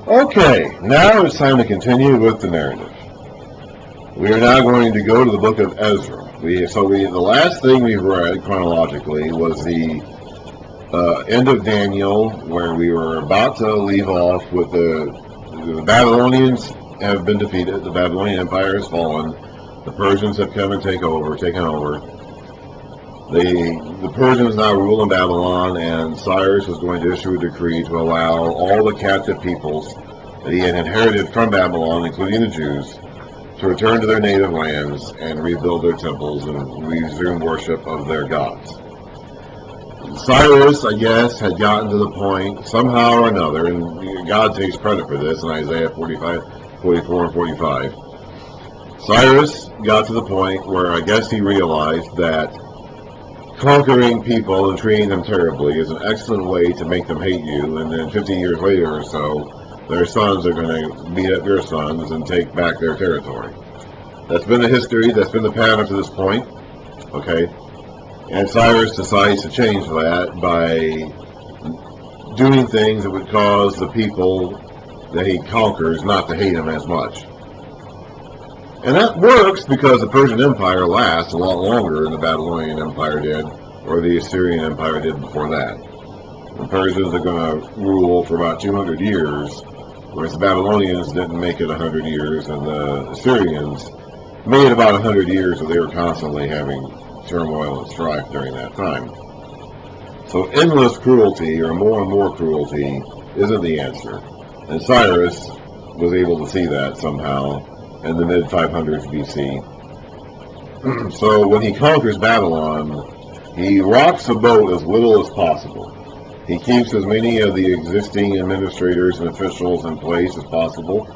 Okay, now it's time to continue with the narrative. We are now going to go to the book of Ezra. The last thing we read chronologically was the end of Daniel, where we were about to leave off with the Babylonians have been defeated. The Babylonian Empire has fallen. The Persians have come and taken over. The Persians now rule in Babylon, and Cyrus is going to issue a decree to allow all the captive peoples that he had inherited from Babylon, including the Jews, to return to their native lands and rebuild their temples and resume worship of their gods. Cyrus, I guess, had gotten to the point, somehow or another, and God takes credit for this in Isaiah 44 and 45. Cyrus got to the point where I guess he realized that conquering people and treating them terribly is an excellent way to make them hate you, and then 50 years later or so, their sons are going to beat up your sons and take back their territory. That's been the history, that's been the pattern to this point, okay? And Cyrus decides to change that by doing things that would cause the people that he conquers not to hate him as much. And that works because the Persian Empire lasts a lot longer than the Babylonian Empire did, or the Assyrian Empire did before that. The Persians are going to rule for about 200 years, whereas the Babylonians didn't make it 100 years, and the Assyrians made it about 100 years, so they were constantly having turmoil and strife during that time. So endless cruelty, or more and more cruelty, isn't the answer. And Cyrus was able to see that somehow in the mid-500s BC. So when he conquers Babylon, he rocks the boat as little as possible. He keeps as many of the existing administrators and officials in place as possible,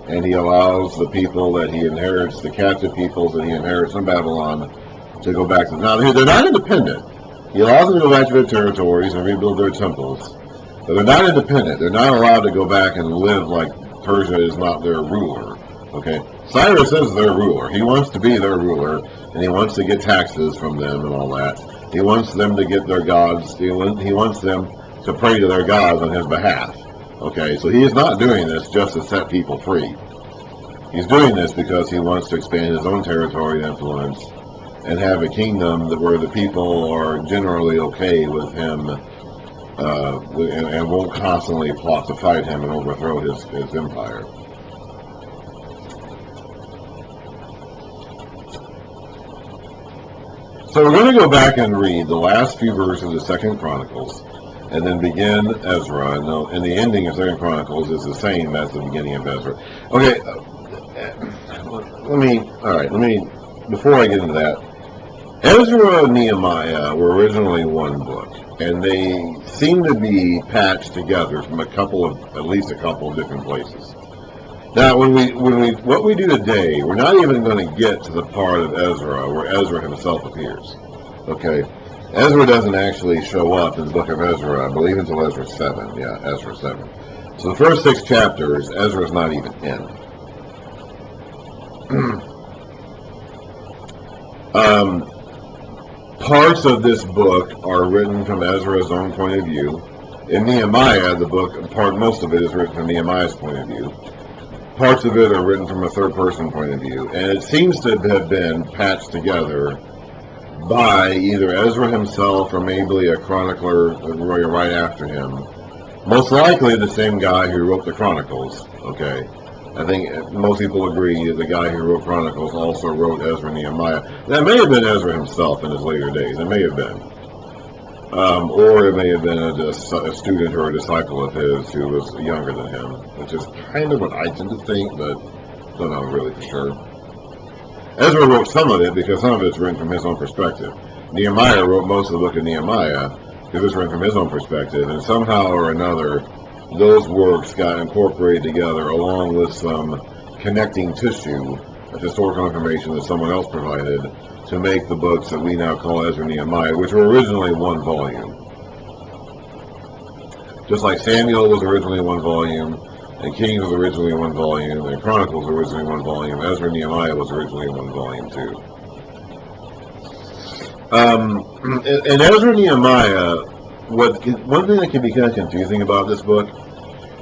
and he allows the people that he inherits, the captive peoples that he inherits from Babylon, to go back to them. Now, they're not independent. He allows them to go back to their territories and rebuild their temples, but they're not independent. They're not allowed to go back and live like Persia is not their ruler. Okay, Cyrus is their ruler. He wants to be their ruler, and he wants to get taxes from them and all that. He wants them to get their gods. He wants them to pray to their gods on his behalf. Okay, so he is not doing this just to set people free. He's doing this because he wants to expand his own territory and influence and have a kingdom where the people are generally okay with him and won't constantly plot to fight him and overthrow his empire. So we're going to go back and read the last few verses of 2 Chronicles, and then begin Ezra. And the ending of 2 Chronicles is the same as the beginning of Ezra. Okay, before I get into that, Ezra and Nehemiah were originally one book, and they seem to be patched together from at least a couple of different places. Now, what we do today, we're not even going to get to the part of Ezra where Ezra himself appears. Okay, Ezra doesn't actually show up in the book of Ezra, I believe, until Ezra 7. Yeah, Ezra 7. So the first 6 chapters, Ezra's not even in. Parts of this book are written from Ezra's own point of view. In Nehemiah, most of it is written from Nehemiah's point of view. Parts of it are written from a third-person point of view, and it seems to have been patched together by either Ezra himself or maybe a chronicler right after him. Most likely the same guy who wrote the Chronicles, okay? I think most people agree that the guy who wrote Chronicles also wrote Ezra and Nehemiah. That may have been Ezra himself in his later days. It may have been. Or it may have been a student or a disciple of his who was younger than him, which is kind of what I tend to think, but don't know really for sure. Ezra wrote some of it because some of it's written from his own perspective. Nehemiah wrote most of the book of Nehemiah because it's written from his own perspective, and somehow or another, those works got incorporated together along with some connecting tissue of historical information that someone else provided to make the books that we now call Ezra and Nehemiah, which were originally one volume. Just like Samuel was originally one volume, and Kings was originally one volume, and Chronicles was originally one volume, Ezra and Nehemiah was originally one volume too. In Ezra and Nehemiah, one thing that can be kind of confusing about this book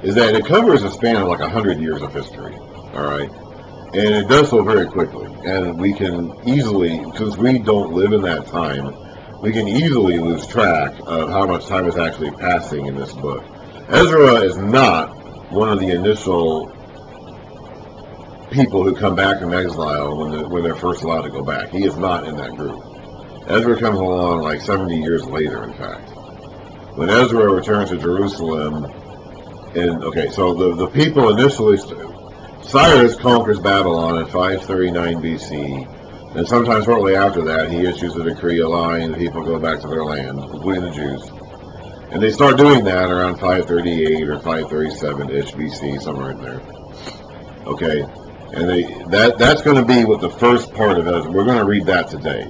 is that it covers a span of like 100 years of history. All right. And it does so very quickly. And we can easily, since we don't live in that time, we can easily lose track of how much time is actually passing in this book. Ezra is not one of the initial people who come back from exile when they're first allowed to go back. He is not in that group. Ezra comes along like 70 years later, in fact. When Ezra returns to Jerusalem, so the people initially, Cyrus conquers Babylon in 539 BC, and sometime shortly after that, he issues a decree allowing the people to go back to their land, including the Jews. And they start doing that around 538 or 537-ish BC, somewhere in there. Okay, and that's going to be what the first part of Ezra. We're going to read that today.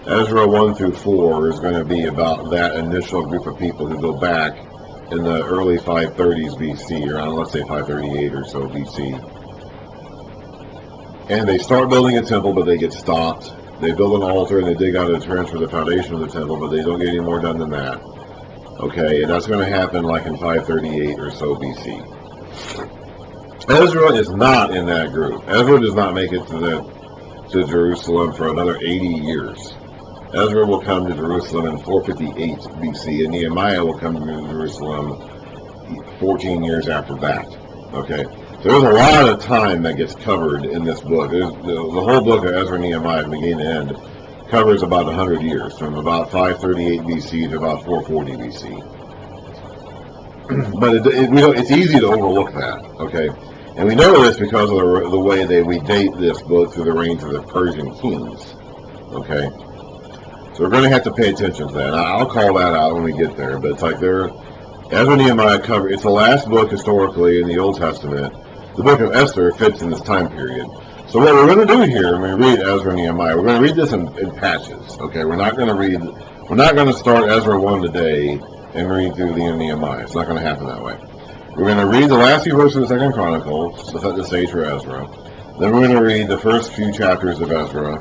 Ezra 1 through 4 is going to be about that initial group of people who go back in the early 530s BC, around let's say 538 or so BC. And they start building a temple, but they get stopped. They build an altar and they dig out a trench for the foundation of the temple, but they don't get any more done than that. Okay, and that's going to happen like in 538 or so BC. Ezra is not in that group. Ezra does not make it to Jerusalem for another 80 years. Ezra will come to Jerusalem in 458 BC, and Nehemiah will come to Jerusalem 14 years after that. Okay, so there's a lot of time that gets covered in this book. The whole book of Ezra-Nehemiah, from beginning to end, covers about 100 years, from about 538 BC to about 440 BC. But it's easy to overlook that. Okay, and we know this because of the way we date this book through the reigns of the Persian kings. Okay. So we're going to have to pay attention to that. I'll call that out when we get there, but it's like Ezra-Nehemiah it's the last book historically in the Old Testament. The book of Esther fits in this time period. So what we're going to do here when we read Ezra-Nehemiah, we're going to read this in patches. Okay, we're not going to start Ezra 1 today and read through the end of Nehemiah. It's not going to happen that way. We're going to read the last few verses of the Second Chronicles to set the stage for Ezra. Then we're going to read the first few chapters of Ezra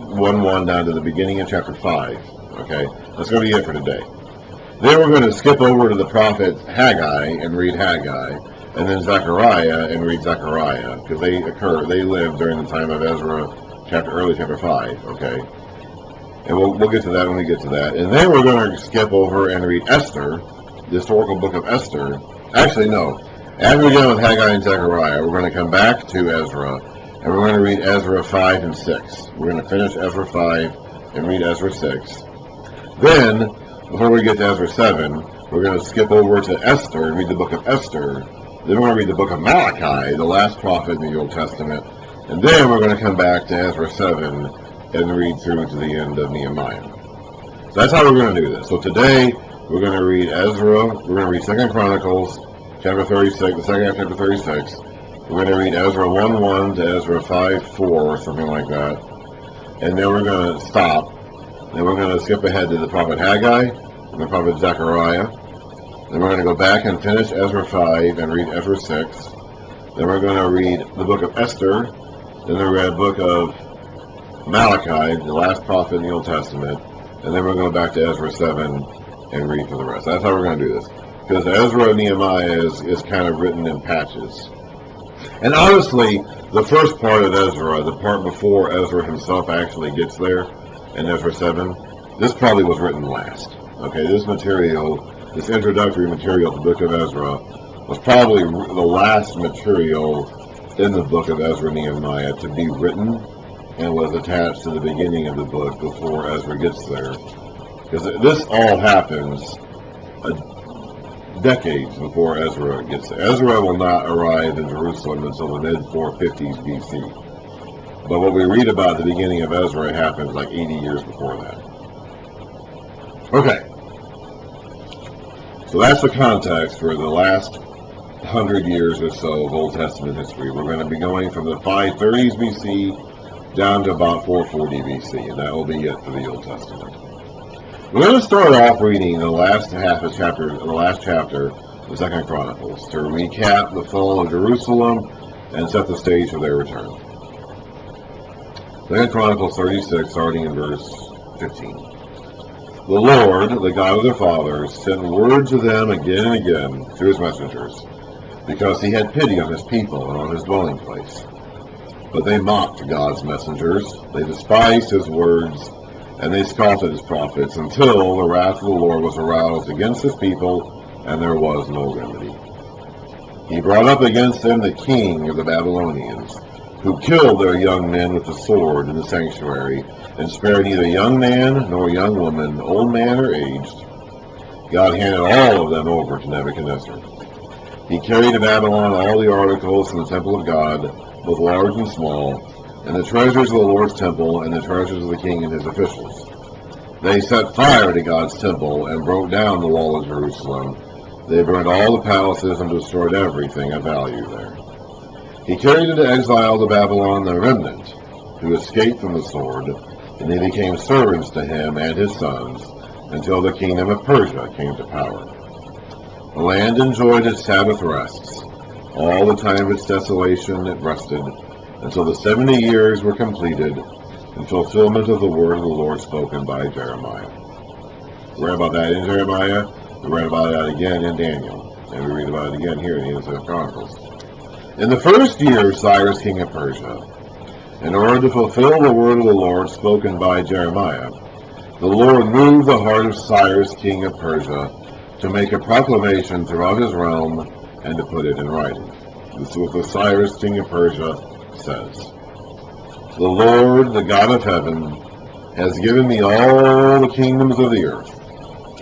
1:1 down to the beginning of chapter 5. Okay, that's going to be it for today. Then we're going to skip over to the prophet Haggai and read Haggai, and then Zechariah and read Zechariah, because they lived during the time of Ezra, early chapter 5. Okay, and we'll get to that when we get to that. And then we're going to skip over and read Esther, the historical book of Esther. Actually, no. After we're done with Haggai and Zechariah, we're going to come back to Ezra, and we're going to read Ezra 5 and 6. We're going to finish Ezra 5 and read Ezra 6. Then, before we get to Ezra 7, we're going to skip over to Esther and read the book of Esther. Then we're going to read the book of Malachi, the last prophet in the Old Testament. And then we're going to come back to Ezra 7 and read through to the end of Nehemiah. So that's how we're going to do this. So today, we're going to read Ezra, we're going to read 2 Chronicles, chapter 36, the second half of chapter 36. We're going to read Ezra 1:1 to Ezra 5:4 or something like that. And then we're going to stop. Then we're going to skip ahead to the prophet Haggai and the prophet Zechariah. Then we're going to go back and finish Ezra 5 and read Ezra 6. Then we're going to read the book of Esther. Then we're going to read the book of Malachi, the last prophet in the Old Testament. And then we're going back to Ezra 7 and read for the rest. That's how we're going to do this. Because Ezra and Nehemiah is kind of written in patches. And honestly, the first part of Ezra, the part before Ezra himself actually gets there, in Ezra 7, this probably was written last. Okay, this material, this introductory material to the book of Ezra, was probably the last material in the book of Ezra-Nehemiah to be written, and was attached to the beginning of the book before Ezra gets there. Because this all happens decades before Ezra gets there. Ezra will not arrive in Jerusalem until the mid-450s BC. But what we read about at the beginning of Ezra happens like 80 years before that. Okay. So that's the context for the last 100 years or so of Old Testament history. We're going to be going from the 530s BC down to about 440 BC, and that will be it for the Old Testament. We're going to start off reading the last half of the last chapter of 2 Chronicles to recap the fall of Jerusalem and set the stage for their return. 2 Chronicles 36, starting in verse 15. The Lord, the God of their fathers, sent word to them again and again through his messengers, because he had pity on his people and on his dwelling place. But they mocked God's messengers, they despised his words, and they scoffed at his prophets, until the wrath of the Lord was aroused against his people, and there was no remedy. He brought up against them the king of the Babylonians, who killed their young men with the sword in the sanctuary, and spared neither young man nor young woman, old man or aged. God handed all of them over to Nebuchadnezzar. He carried to Babylon all the articles from the temple of God, both large and small, and the treasures of the Lord's temple, and the treasures of the king and his officials. They set fire to God's temple, and broke down the wall of Jerusalem. They burned all the palaces, and destroyed everything of value there. He carried into exile to Babylon the remnant, who escaped from the sword, and they became servants to him and his sons, until the kingdom of Persia came to power. The land enjoyed its Sabbath rests. All the time of its desolation it rested, until the 70 years were completed, in fulfillment of the word of the Lord spoken by Jeremiah. We read about that in Jeremiah, we read about that again in Daniel, and we read about it again here in the 2nd Chronicles. In the first year of Cyrus king of Persia, in order to fulfill the word of the Lord spoken by Jeremiah, the Lord moved the heart of Cyrus king of Persia to make a proclamation throughout his realm and to put it in writing. This is what the Cyrus king of Persia says. The Lord, the God of heaven, has given me all the kingdoms of the earth,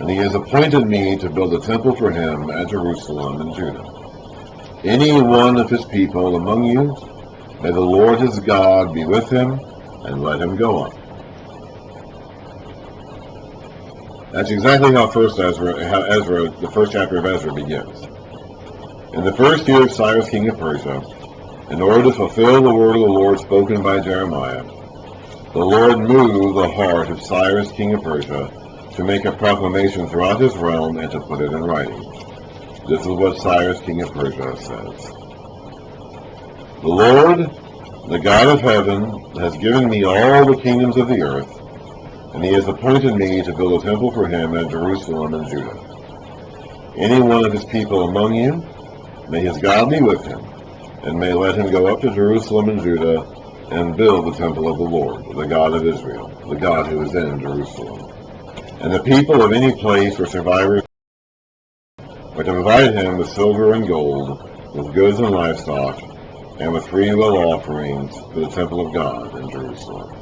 and he has appointed me to build a temple for him at Jerusalem and Judah. Any one of his people among you, may the Lord his God be with him, and let him go up. That's exactly how Ezra, the first chapter of Ezra begins. In the first year of Cyrus king of Persia, in order to fulfill the word of the Lord spoken by Jeremiah, the Lord moved the heart of Cyrus king of Persia to make a proclamation throughout his realm and to put it in writing. This is what Cyrus king of Persia says. The Lord, the God of heaven, has given me all the kingdoms of the earth, and he has appointed me to build a temple for him at Jerusalem and Judah. Any one of his people among you, may his God be with him, and may let him go up to Jerusalem and Judah and build the temple of the Lord, the God of Israel, the God who is in Jerusalem. And the people of any place where survivors are to provide him with silver and gold, with goods and livestock, and with free will offerings for the temple of God in Jerusalem.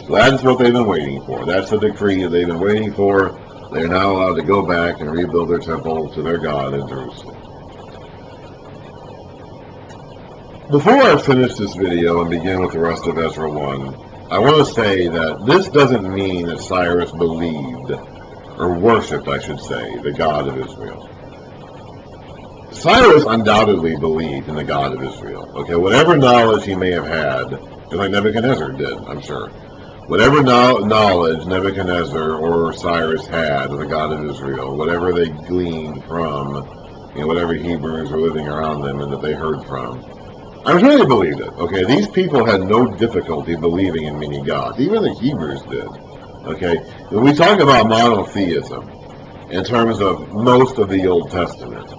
So that's what they've been waiting for. That's the decree that they've been waiting for. They are now allowed to go back and rebuild their temple to their God in Jerusalem. Before I finish this video and begin with the rest of Ezra 1, I want to say that this doesn't mean that Cyrus believed, or worshipped, I should say, the God of Israel. Cyrus undoubtedly believed in the God of Israel. Okay, whatever knowledge he may have had, just like Nebuchadnezzar did, I'm sure. Whatever knowledge Nebuchadnezzar or Cyrus had of the God of Israel, whatever they gleaned from, whatever Hebrews were living around them and that they heard from, I'm sure they believed it. Okay, these people had no difficulty believing in many gods. Even the Hebrews did. Okay, when we talk about monotheism in terms of most of the Old Testament,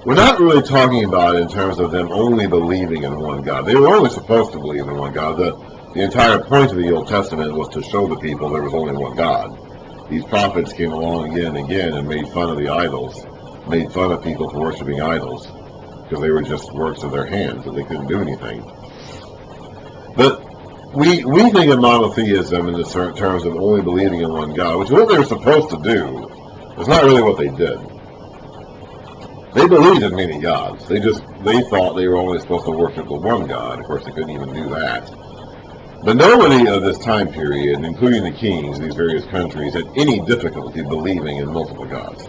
we're not really talking about it in terms of them only believing in one God. They were only supposed to believe in one God. The entire point of the Old Testament was to show the people there was only one God. These prophets came along again and again and made fun of the idols, made fun of people for worshiping idols, because they were just works of their hands and they couldn't do anything. But we think of monotheism in the terms of only believing in one God, which is what they were supposed to do. It's not really what they did. They believed in many gods. They thought they were only supposed to worship the one God. Of course, they couldn't even do that. But nobody of this time period, including the kings of these various countries, had any difficulty believing in multiple gods.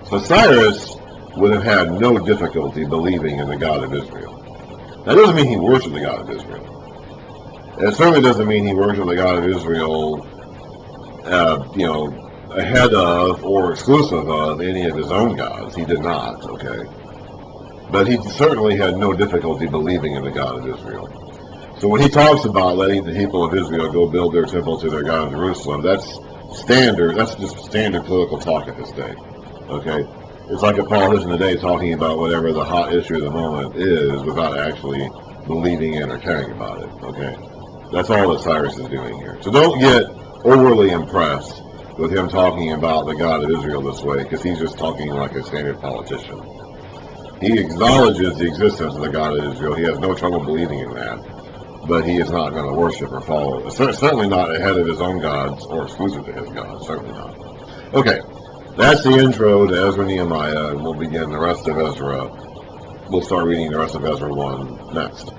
So Cyrus would have had no difficulty believing in the God of Israel. That doesn't mean he worshipped the God of Israel. It certainly doesn't mean he worshipped the God of Israel, ahead of or exclusive of any of his own gods. He did not, okay? But he certainly had no difficulty believing in the God of Israel. So when he talks about letting the people of Israel go build their temple to their God in Jerusalem, that's standard. That's just standard political talk at this day. Okay, it's like a politician today talking about whatever the hot issue of the moment is without actually believing in or caring about it. Okay, that's all that Cyrus is doing here. So don't get overly impressed with him talking about the God of Israel this way, because he's just talking like a standard politician. He acknowledges the existence of the God of Israel. He has no trouble believing in that, but he is not going to worship or follow. Certainly not ahead of his own gods or exclusive to his gods. Certainly not. Okay, that's the intro to Ezra-Nehemiah, and we'll begin the rest of Ezra. We'll start reading the rest of Ezra 1 next.